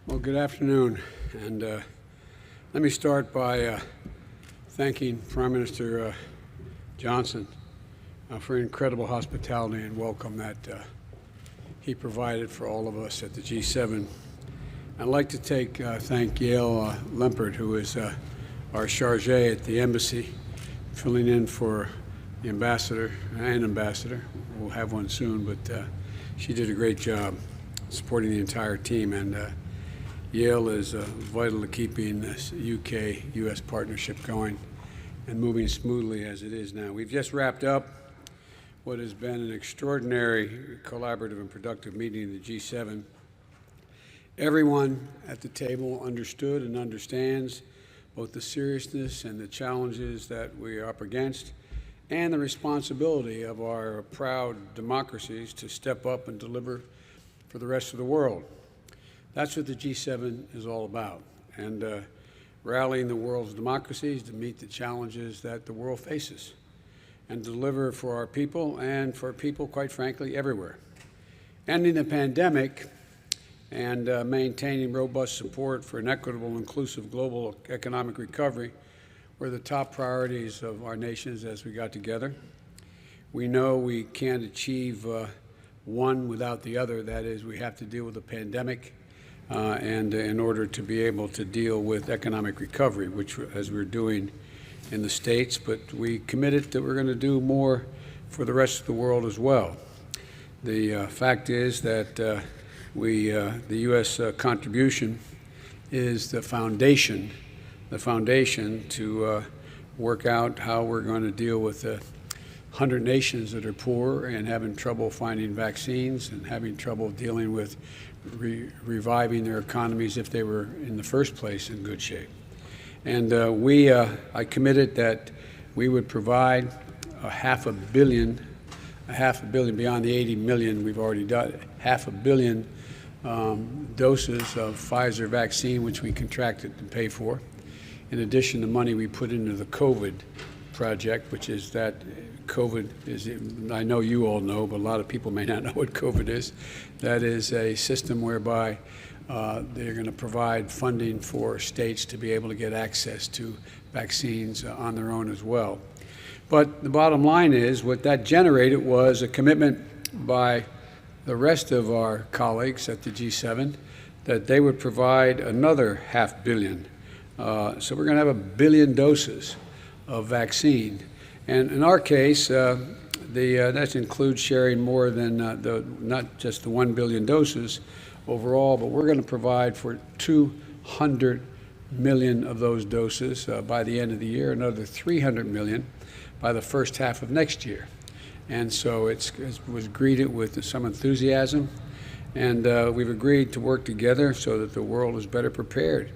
Well, good afternoon, and let me start by thanking Prime Minister Johnson for incredible hospitality and welcome that he provided for all of us at the G7. I'd like to thank Yael Lempert, who is our charge at the embassy, filling in for the ambassador and ambassador. We'll have one soon, but she did a great job supporting the entire team, and Yael is vital to keeping this UK-US partnership going and moving smoothly as it is now. We've just wrapped up what has been an extraordinary collaborative and productive meeting of the G7. Everyone at the table understood and understands both the seriousness and the challenges that we are up against and the responsibility of our proud democracies to step up and deliver for the rest of the world. That's what the G7 is all about, and rallying the world's democracies to meet the challenges that the world faces and deliver for our people and for people, quite frankly, everywhere. Ending the pandemic and maintaining robust support for an equitable, inclusive global economic recovery were the top priorities of our nations as we got together. We know we can't achieve one without the other. That is, we have to deal with the pandemic and in order to be able to deal with economic recovery, which, as we're doing in the States, but we committed that we're going to do more for the rest of the world as well. The fact is that the U.S. contribution is the foundation to work out how we're going to deal with the 100 nations that are poor and having trouble finding vaccines and having trouble dealing with reviving their economies if they were in the first place in good shape. And I committed that we would provide a half a billion beyond the 80 million we've already done, 500 million doses of Pfizer vaccine, which we contracted to pay for. In addition, the money we put into the COVID project, which is that COVID is, I know you all know, but a lot of people may not know what COVID is. That is a system whereby they're going to provide funding for states to be able to get access to vaccines on their own as well. But the bottom line is what that generated was a commitment by the rest of our colleagues at the G7 that they would provide another $500 million. So we're going to have 1 billion doses of vaccine. And in our case, that includes sharing more than not just the 1 billion doses overall, but we're going to provide for 200 million of those doses by the end of the year, another 300 million by the first half of next year. And so it was greeted with some enthusiasm, and we've agreed to work together so that the world is better prepared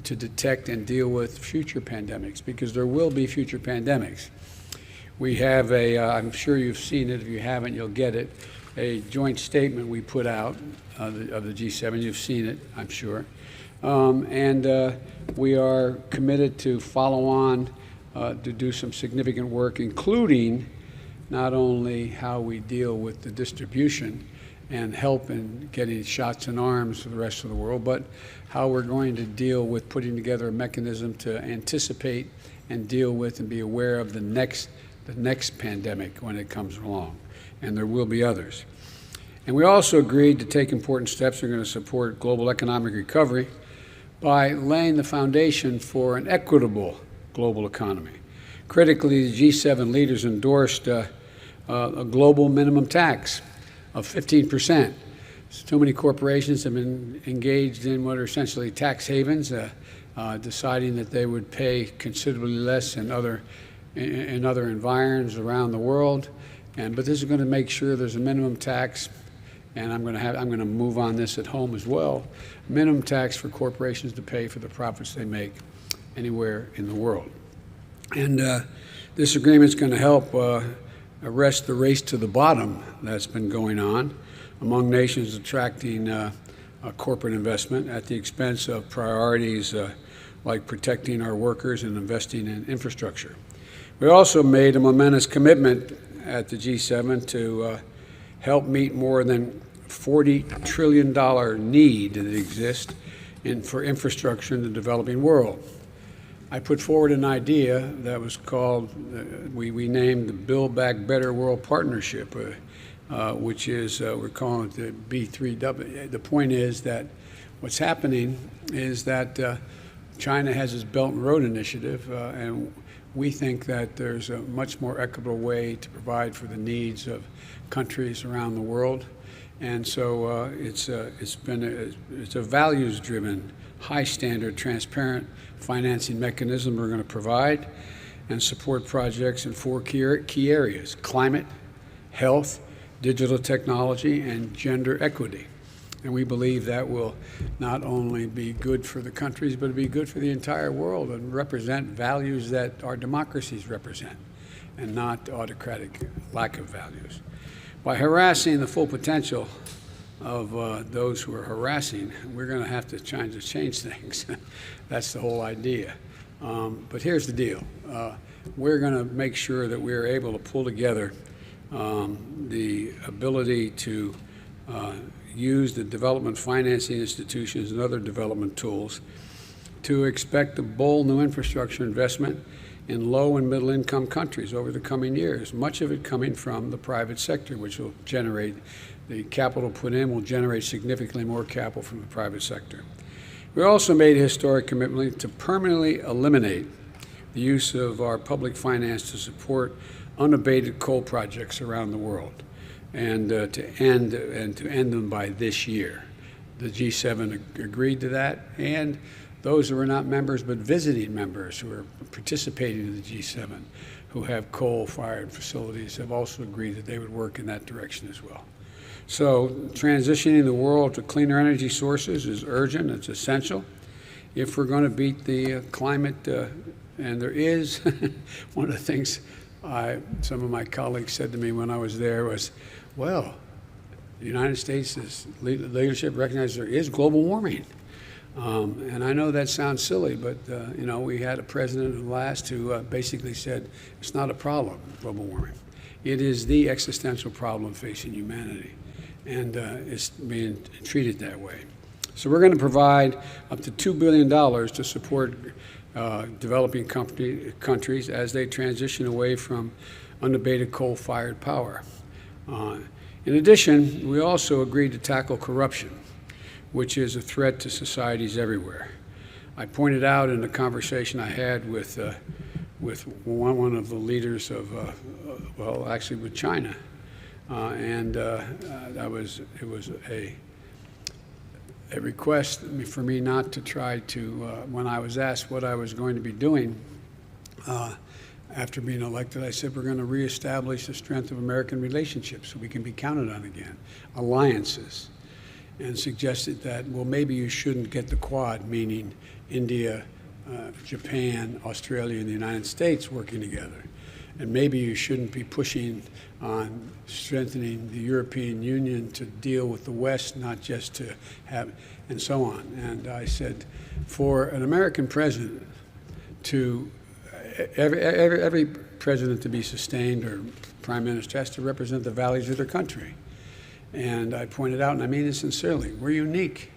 to detect and deal with future pandemics, because there will be future pandemics. We have I'm sure you've seen it. If you haven't, you'll get it, a joint statement we put out of the G7. You've seen it, I'm sure. We are committed to follow on to do some significant work, including not only how we deal with the distribution and help in getting shots in arms for the rest of the world, but how we're going to deal with putting together a mechanism to anticipate and deal with and be aware of the next pandemic when it comes along, and there will be others. And we also agreed to take important steps. We're going to support global economic recovery by laying the foundation for an equitable global economy. Critically, the G7 leaders endorsed a global minimum tax of 15%. So many corporations have been engaged in what are essentially tax havens, deciding that they would pay considerably less in other environs around the world. But this is going to make sure there's a minimum tax, and I'm going to move on this at home as well. Minimum tax for corporations to pay for the profits they make anywhere in the world. And this agreement is going to help arrest the race to the bottom that's been going on among nations attracting corporate investment at the expense of priorities like protecting our workers and investing in infrastructure. We also made a momentous commitment at the G7 to help meet more than $40 trillion need that exists for infrastructure in the developing world. I put forward an idea that was called, we named the Build Back Better World Partnership, which is, we're calling it the B3W. The point is that what's happening is that China has its Belt and Road Initiative, and we think that there's a much more equitable way to provide for the needs of countries around the world. And so it's a values-driven, high-standard, transparent financing mechanism we're going to provide and support projects in 4 key areas: climate, health, digital technology, and gender equity. And we believe that will not only be good for the countries, but be good for the entire world and represent values that our democracies represent, and not autocratic lack of values. By harassing the full potential of those who are harassing, we're going to have to change things. That's the whole idea. But here's the deal. We're going to make sure that we're able to pull together the ability to use the development financing institutions and other development tools to expect a bold new infrastructure investment in low and middle income countries over the coming years, much of it coming from the private sector, which will generate, the capital put in will generate significantly more capital from the private sector. We also made a historic commitment to permanently eliminate the use of our public finance to support unabated coal projects around the world, and to end them by this year. The G7 agreed to that, and those who are not members but visiting members who are participating in the G7 who have coal-fired facilities have also agreed that they would work in that direction as well. So transitioning the world to cleaner energy sources is urgent, it's essential. If we're going to beat the climate, and there is, one of the things some of my colleagues said to me when I was there was, well, the United States' leadership recognizes there is global warming. And I know that sounds silly, but you know, we had a president who basically said it's not a problem, global warming. It is the existential problem facing humanity, and it's being treated that way. So we're going to provide up to $2 billion to support developing countries as they transition away from unabated coal-fired power. In addition, we also agreed to tackle corruption, which is a threat to societies everywhere. I pointed out in the conversation I had with one of the leaders of, well, actually with China, it was a request for me not to try to, when I was asked what I was going to be doing after being elected, I said we're going to reestablish the strength of American relationships so we can be counted on again, alliances, and suggested that, well, maybe you shouldn't get the Quad, meaning India, Japan, Australia, and the United States working together. And maybe you shouldn't be pushing on strengthening the European Union to deal with the West, not just to have, and so on. And I said, for an American president to, every president to be sustained, or prime minister, has to represent the values of their country. And I pointed out, and I mean this sincerely, we're unique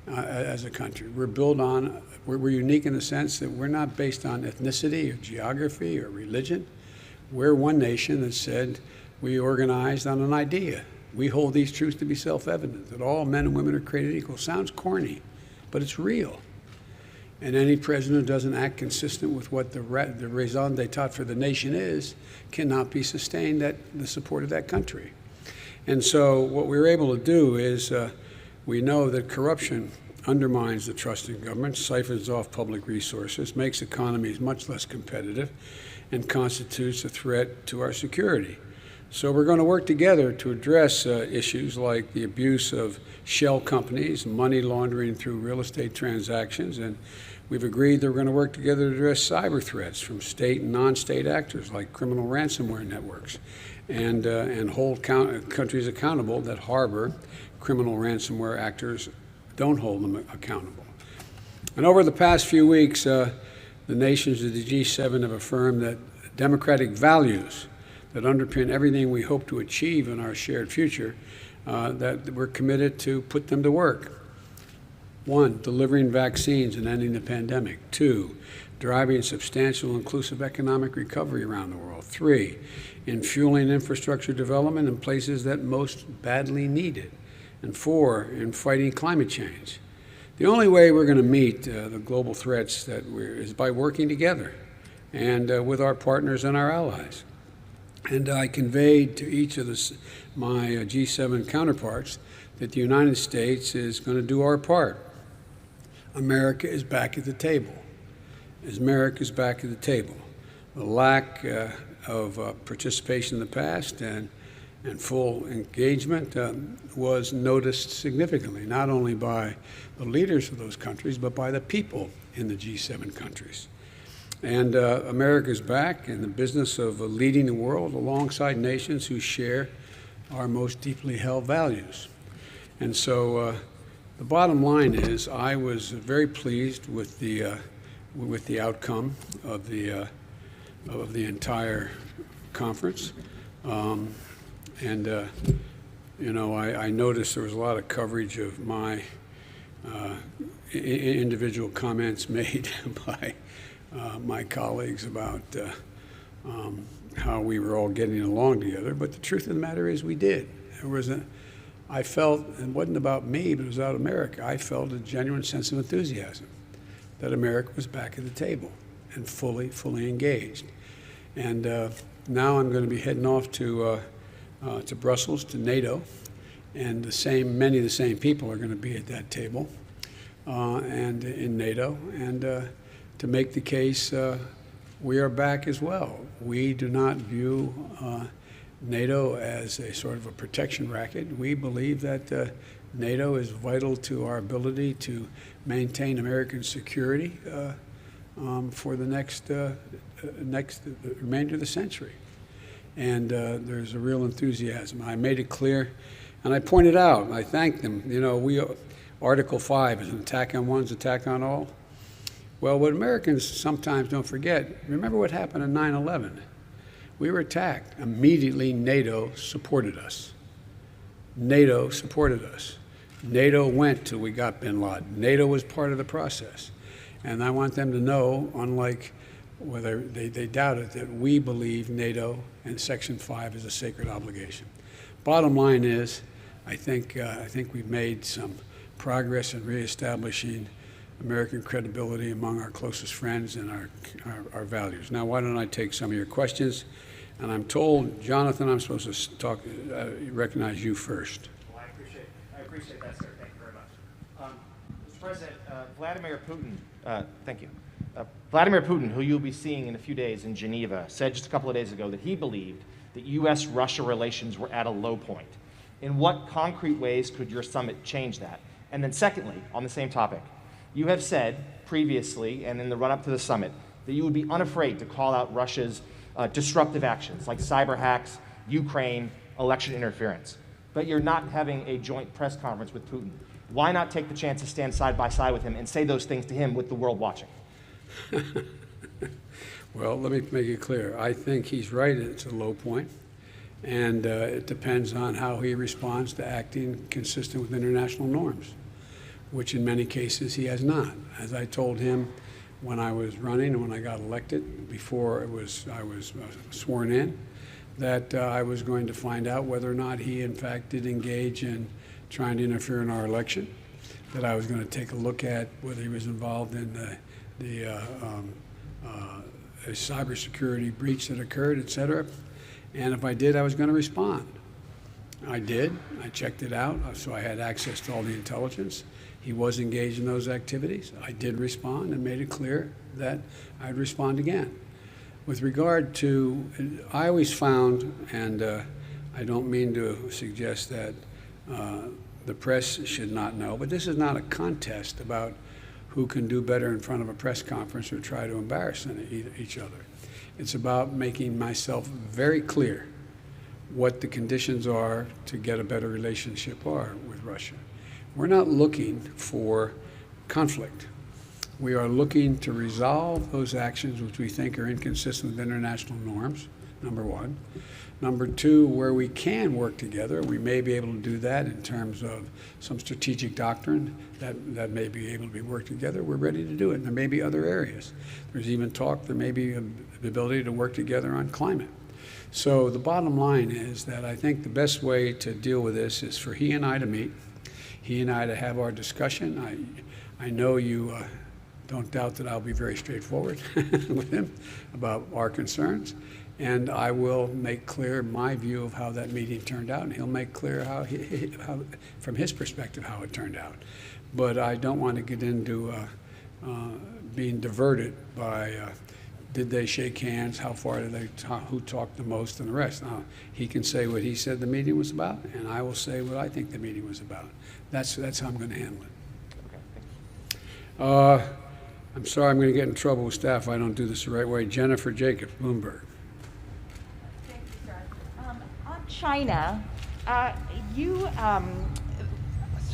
as a country. We're unique in the sense that we're not based on ethnicity or geography or religion. We're one nation that said we organized on an idea. We hold these truths to be self-evident, that all men and women are created equal. Sounds corny, but it's real. And any president who doesn't act consistent with what the raison d'etat for the nation is cannot be sustained at the support of that country. And so what we were able to do is we know that corruption undermines the trust in government, siphons off public resources, makes economies much less competitive, and constitutes a threat to our security. So we're going to work together to address issues like the abuse of shell companies, money laundering through real estate transactions, and we've agreed that we're going to work together to address cyber threats from state and non-state actors like criminal ransomware networks, and hold countries accountable that harbor criminal ransomware actors, don't hold them accountable. And over the past few weeks, the nations of the G7 have affirmed that democratic values that underpin everything we hope to achieve in our shared future, that we're committed to put them to work. One, delivering vaccines and ending the pandemic. Two, driving substantial inclusive economic recovery around the world. Three, in fueling infrastructure development in places that most badly need it. And four, in fighting climate change. The only way we're going to meet the global threats is by working together and with our partners and our allies. And I conveyed to each of my G7 counterparts that the United States is going to do our part. America is back at the table. America is back at the table. The lack of participation in the past and full engagement was noticed significantly, not only by the leaders of those countries, but by the people in the G7 countries. And America is back in the business of leading the world alongside nations who share our most deeply held values. And so the bottom line is I was very pleased with the outcome of the entire conference. I noticed there was a lot of coverage of my individual comments made by my colleagues about how we were all getting along together. But the truth of the matter is we did. I felt, it wasn't about me, but it was about America. I felt a genuine sense of enthusiasm that America was back at the table and fully engaged. And now I'm going to be heading off to Brussels, to NATO, and many of the same people are going to be at that table and in NATO, and to make the case we are back as well. We do not view NATO as a sort of a protection racket. We believe that NATO is vital to our ability to maintain American security for the next remainder of the century. And there's a real enthusiasm. I made it clear, and I pointed out, and I thanked them. Article 5 is an attack on one, is attack on all. Well, what Americans sometimes don't forget, remember what happened on 9/11. We were attacked. Immediately, NATO supported us. NATO supported us. NATO went till we got bin Laden. NATO was part of the process. And I want them to know, unlike whether they doubted, that we believe NATO and Section 5 is a sacred obligation. Bottom line is, I think we've made some progress in reestablishing American credibility among our closest friends and our values. Now, why don't I take some of your questions? And I'm told, Jonathan, I'm supposed to recognize you first. Well, I appreciate that, sir. Thank you very much. Mr. President, Vladimir Putin, thank you. Vladimir Putin, who you'll be seeing in a few days in Geneva, said just a couple of days ago that he believed that U.S.-Russia relations were at a low point. In what concrete ways could your summit change that? And then secondly, on the same topic, you have said previously and in the run-up to the summit that you would be unafraid to call out Russia's disruptive actions like cyber hacks, Ukraine, election interference. But you're not having a joint press conference with Putin. Why not take the chance to stand side by side with him and say those things to him with the world watching? Well, let me make it clear. I think he's right. It's a low point. And it depends on how he responds to acting consistent with international norms, which in many cases he has not. As I told him when I was running and when I got elected, before I was sworn in, that I was going to find out whether or not he in fact did engage in trying to interfere in our election, that I was going to take a look at whether he was involved in the cybersecurity breach that occurred, et cetera. And if I did, I was going to respond. I did. I checked it out, so I had access to all the intelligence. He was engaged in those activities. I did respond and made it clear that I'd respond again. With regard to, I always found, and I don't mean to suggest that the press should not know, but this is not a contest about who can do better in front of a press conference or try to embarrass each other. It's about making myself very clear what the conditions are to get a better relationship with Russia. We're not looking for conflict. We are looking to resolve those actions which we think are inconsistent with international norms, number one. Number two, where we can work together, we may be able to do that in terms of some strategic doctrine that may be able to be worked together. We're ready to do it. And there may be other areas. There's even talk there may be the ability to work together on climate. So the bottom line is that I think the best way to deal with this is for he and I to meet, he and I to have our discussion. I know you don't doubt that I'll be very straightforward with him about our concerns. And I will make clear my view of how that meeting turned out, and he'll make clear how from his perspective, how it turned out. But I don't want to get into being diverted by did they shake hands, how far did they talk, who talked the most, and the rest. Now, he can say what he said the meeting was about, and I will say what I think the meeting was about. That's how I'm going to handle it. Okay. I'm sorry I'm going to get in trouble with staff if I don't do this the right way. Jennifer Jacobs, Bloomberg. On China,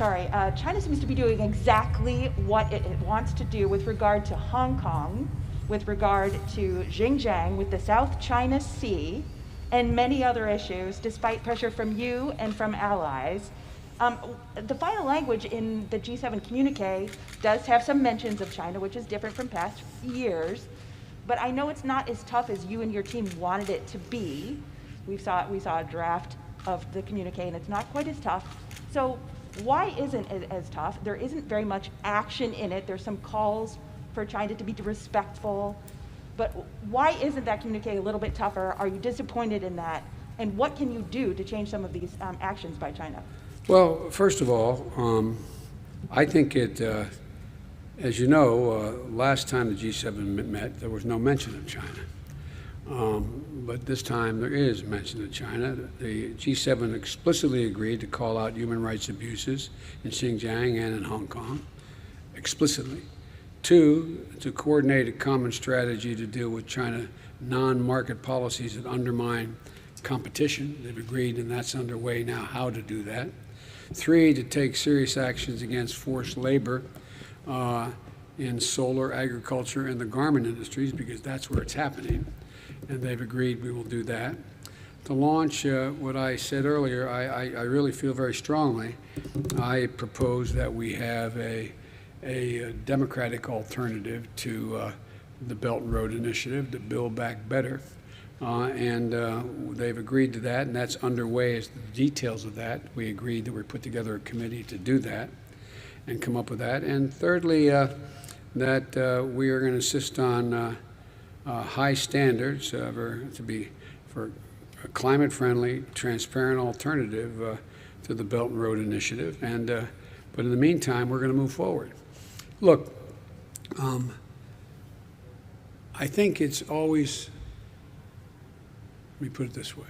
China seems to be doing exactly what it wants to do with regard to Hong Kong, with regard to Xinjiang, with the South China Sea, and many other issues, despite pressure from you and from allies. The final language in the G7 communique does have some mentions of China, which is different from past years, but I know it's not as tough as you and your team wanted it to be. We saw a draft of the communique, and it's not quite as tough. So why isn't it as tough? There isn't very much action in it. There's some calls for China to be respectful, but why isn't that communique a little bit tougher? Are you disappointed in that? And what can you do to change some of these actions by China? Well, first of all, I think it, as you know, last time the G7 met, there was no mention of China. But this time there is mention of China. The G7 explicitly agreed to call out human rights abuses in Xinjiang and in Hong Kong, explicitly. Two, to coordinate a common strategy to deal with China non-market policies that undermine competition. They've agreed, and that's underway now, how to do that. Three, to take serious actions against forced labor in solar, agriculture, and the garment industries, because that's where it's happening. And they've agreed we will do that. To launch what I said earlier, I really feel very strongly. I propose that we have a democratic alternative to the Belt and Road Initiative, to Build Back Better. And they've agreed to that, and that's underway as the details of that. We agreed that we put together a committee to do that and come up with that. And thirdly, that we are going to insist on high standards for a climate-friendly, transparent alternative to the Belt and Road Initiative. And but in the meantime, we're going to move forward. Look, I think it's always. Let me put it this way.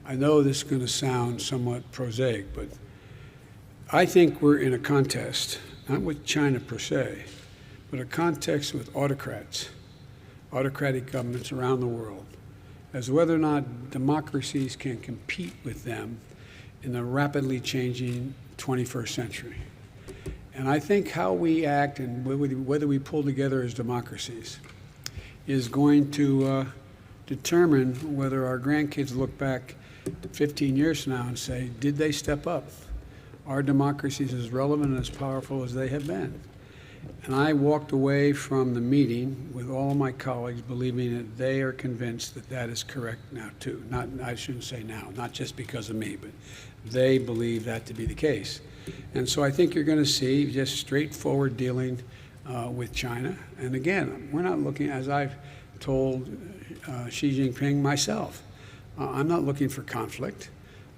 I know this is going to sound somewhat prosaic, but I think we're in a contest, not with China per se, but a contest with autocrats, autocratic governments around the world, as to whether or not democracies can compete with them in the rapidly changing 21st century. And I think how we act and whether we pull together as democracies is going to determine whether our grandkids look back 15 years from now and say, did they step up? Are democracies as relevant and as powerful as they have been? And I walked away from the meeting with all of my colleagues believing that they are convinced that that is correct now too. I shouldn't say now, not just because of me, but they believe that to be the case. And so I think you're going to see just straightforward dealing with China. And again, we're not looking, as I've told Xi Jinping myself, I'm not looking for conflict.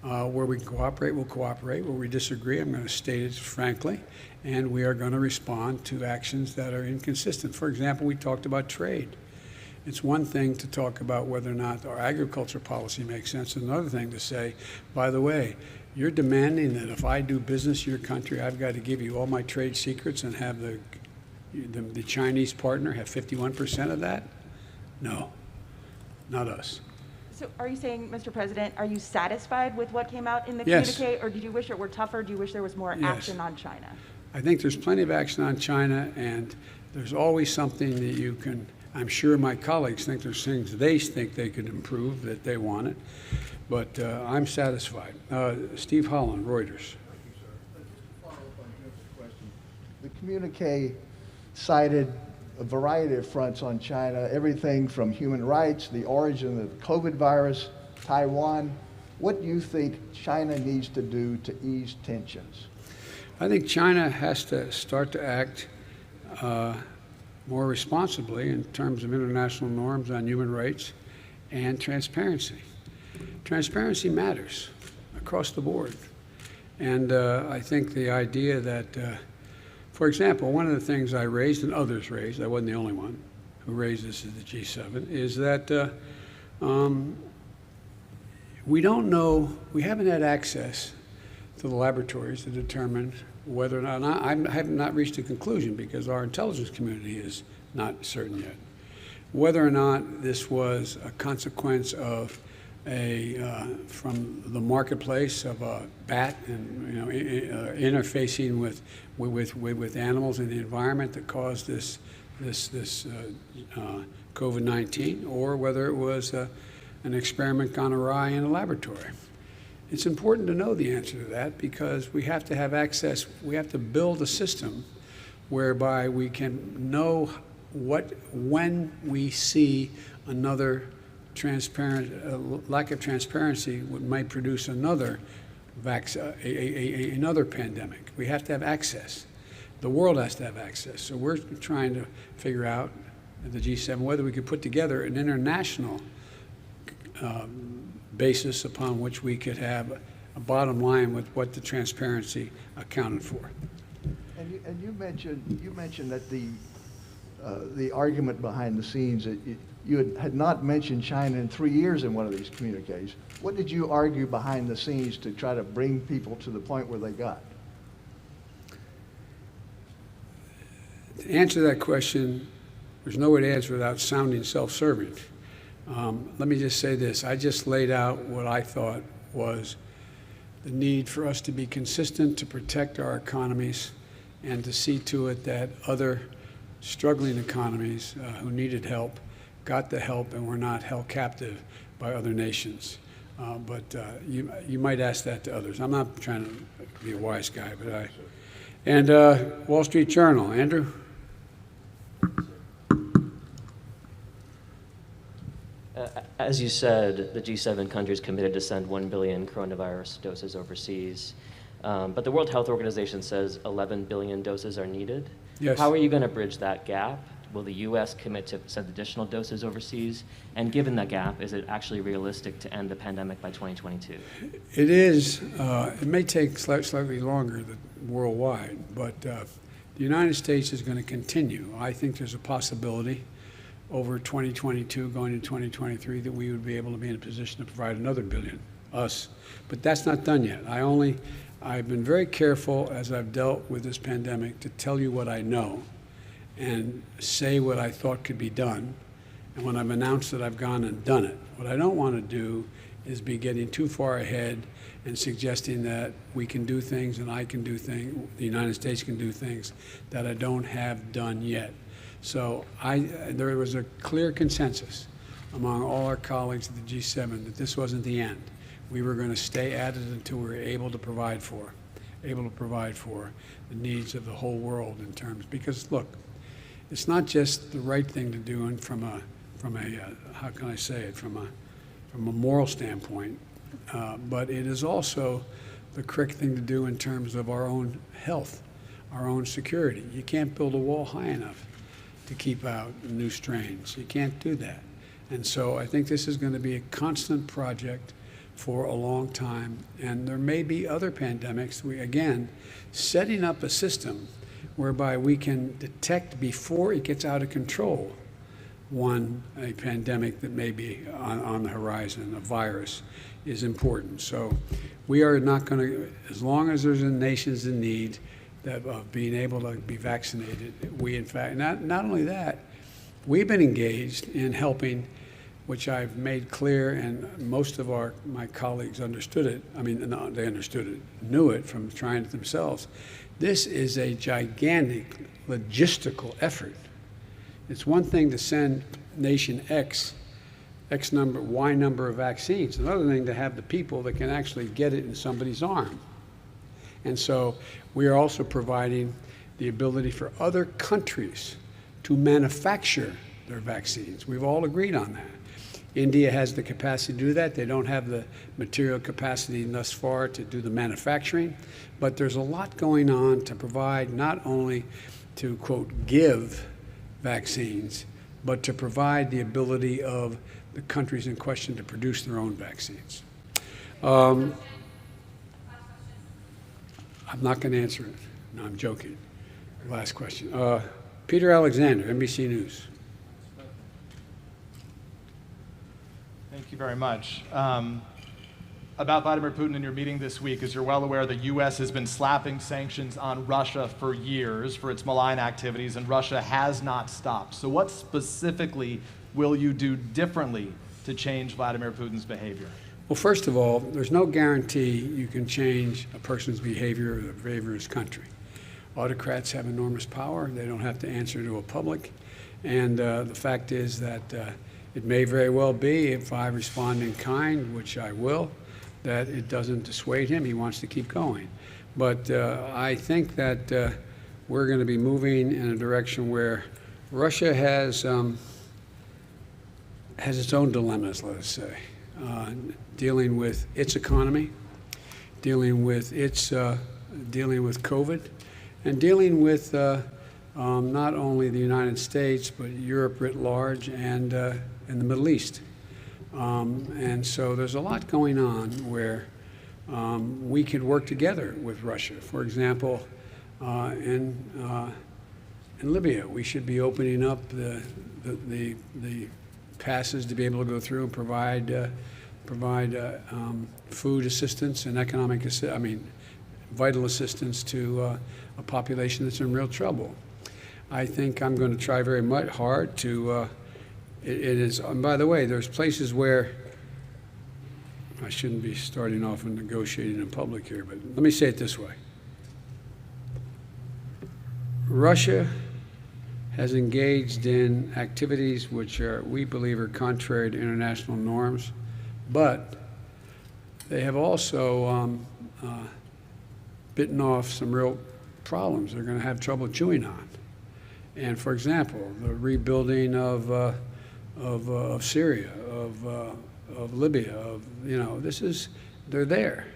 Where we can cooperate, we'll cooperate. Where we disagree, I'm going to state it frankly, and we are going to respond to actions that are inconsistent. For example, we talked about trade. It's one thing to talk about whether or not our agriculture policy makes sense, and another thing to say, by the way, you're demanding that if I do business in your country, I've got to give you all my trade secrets and have the Chinese partner have 51% of that? No, not us. So are you saying, Mr. President, are you satisfied with what came out in the Yes. communique, or did you wish it were tougher? Do you wish there was more Yes. action on China? I think there's plenty of action on China, and there's always something that you can I'm sure my colleagues think there's things they think they could improve that they wanted, but I'm satisfied. Steve Holland, Reuters. Follow up on Jim's question. The communique cited a variety of fronts on China, everything from human rights, the origin of the COVID virus, Taiwan. What do you think China needs to do to ease tensions? I think China has to start to act more responsibly in terms of international norms on human rights and transparency. Transparency matters across the board. And I think the idea that, for example, one of the things I raised and others raised, I wasn't the only one who raised this at the G7, is that we don't know, we haven't had access to the laboratories to determine whether or not, and I have not reached a conclusion because our intelligence community is not certain yet, whether or not this was a consequence of from the marketplace of a bat and interfacing with animals in the environment that caused this COVID-19, or whether it was an experiment gone awry in a laboratory. It's important to know the answer to that because we have to have access, we have to build a system whereby we can know when we see another lack of transparency might produce another another pandemic. We have to have access. The world has to have access. So we're trying to figure out at the G7 whether we could put together an international basis upon which we could have a bottom line with what the transparency accounted for. And you mentioned that the argument behind the scenes that you had not mentioned China in 3 years in one of these communiques. What did you argue behind the scenes to try to bring people to the point where they got? To answer that question, there's no way to answer without sounding self-serving. Let me just say this. I just laid out what I thought was the need for us to be consistent, to protect our economies, and to see to it that other struggling economies who needed help got the help and were not held captive by other nations. But you might ask that to others. I'm not trying to be a wise guy, but And Wall Street Journal, Andrew? As you said, the G7 countries committed to send 1 billion coronavirus doses overseas. But the World Health Organization says 11 billion doses are needed. Yes. How are you going to bridge that gap? Will the U.S. commit to send additional doses overseas? And given that gap, is it actually realistic to end the pandemic by 2022? It is. It may take slightly longer worldwide, but the United States is going to continue. I think there's a possibility over 2022, going to 2023, that we would be able to be in a position to provide another billion, us. But that's not done yet. I've been very careful as I've dealt with this pandemic to tell you what I know and say what I thought could be done. And when I've announced that I've gone and done it, what I don't want to do is be getting too far ahead and suggesting that we can do things and I can do things, the United States can do things that I don't have done yet. So there was a clear consensus among all our colleagues at the G7 that this wasn't the end. We were going to stay at it until we were able to provide for the needs of the whole world in terms, because look, it's not just the right thing to do, and from a how can I say it, from a moral standpoint, but it is also the correct thing to do in terms of our own health, our own security. You can't build a wall high enough to keep out new strains. You can't do that. And so I think this is going to be a constant project for a long time. And there may be other pandemics. Again, setting up a system whereby we can detect before it gets out of control a pandemic that may be on the horizon, a virus, is important. So we are not going to, as long as there's nations in need of being able to be vaccinated, we in fact, not only that, we've been engaged in helping, which I've made clear, and most of my colleagues understood it. I mean, no, they understood it, knew it from trying it themselves. This is a gigantic logistical effort. It's one thing to send nation X number, Y number of vaccines. Another thing to have the people that can actually get it in somebody's arm. And so we are also providing the ability for other countries to manufacture their vaccines. We've all agreed on that. India has the capacity to do that. They don't have the material capacity thus far to do the manufacturing, but there's a lot going on to provide, not only to, quote, give vaccines, but to provide the ability of the countries in question to produce their own vaccines. I'm not going to answer it. No, I'm joking. Last question. Peter Alexander, NBC News. Thank you very much. About Vladimir Putin in your meeting this week, as you're well aware, the U.S. has been slapping sanctions on Russia for years for its malign activities, and Russia has not stopped. So what specifically will you do differently to change Vladimir Putin's behavior? Well, first of all, there's no guarantee you can change a person's behavior or the behavior of his country. Autocrats have enormous power. They don't have to answer to a public. And the fact is that it may very well be, if I respond in kind, which I will, that it doesn't dissuade him. He wants to keep going. But I think that we're going to be moving in a direction where Russia has its own dilemmas, let us say, dealing with its economy, dealing with COVID, and dealing with not only the United States, but Europe writ large and the Middle East. And so there's a lot going on where we could work together with Russia. For example, in Libya, we should be opening up the passes to be able to go through and provide food assistance and vital assistance to a population that's in real trouble. I think I'm going to try very much hard to. It is. And by the way, there's places where I shouldn't be starting off and negotiating in public here, but let me say it this way: Russia has engaged in activities which we believe are contrary to international norms, but they have also bitten off some real problems they're going to have trouble chewing on. And for example, the rebuilding of Syria, of Libya, they're there.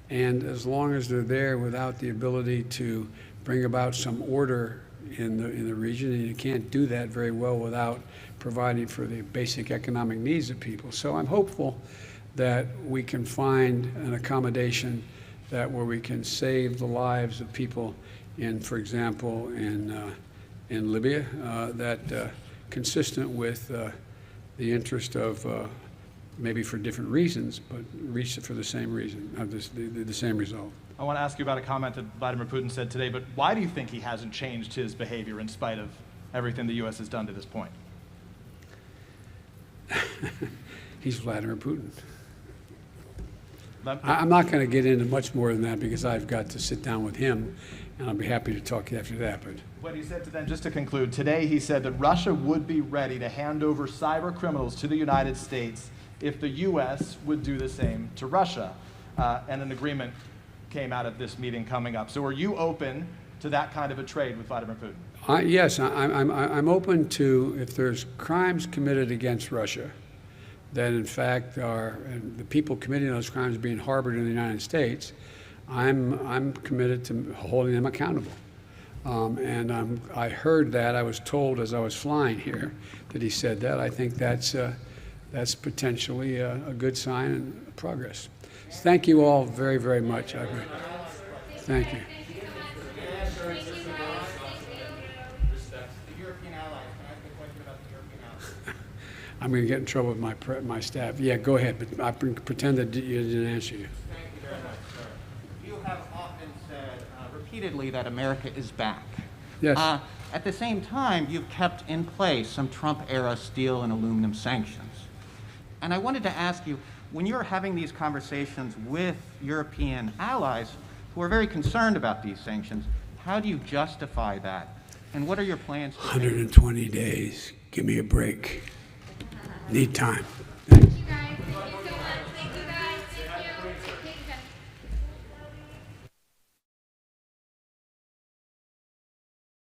And as long as they're there without the ability to bring about some order in the region, and you can't do that very well without providing for the basic economic needs of people. So I'm hopeful that we can find an accommodation where we can save the lives of people for example, in Libya, consistent with the interest of maybe for different reasons, but reach for the same reason, the same result. I want to ask you about a comment that Vladimir Putin said today, but why do you think he hasn't changed his behavior in spite of everything the U.S. has done to this point? He's Vladimir Putin. I'm not going to get into much more than that because I've got to sit down with him, and I'll be happy to talk after that. But what he said to them, just to conclude, today he said that Russia would be ready to hand over cyber criminals to the United States if the U.S. would do the same to Russia, and an agreement came out of this meeting coming up. So are you open to that kind of a trade with Vladimir Putin? Yes, I'm open to, if there's crimes committed against Russia, that in fact and the people committing those crimes being harbored in the United States, I'm committed to holding them accountable. And I heard that. I was told as I was flying here that he said that. I think that's potentially a good sign and progress. Thank you all very, very much. Thank you. I'm going to get in trouble with my staff. Yeah, go ahead, but I pretend that you didn't answer you. Thank you very much, sir. You have often said repeatedly that America is back. Yes. At the same time, you've kept in place some Trump-era steel and aluminum sanctions. And I wanted to ask you, when you're having these conversations with European allies who are very concerned about these sanctions, how do you justify that And what are your plans? 120 days. Give me a break. Need time.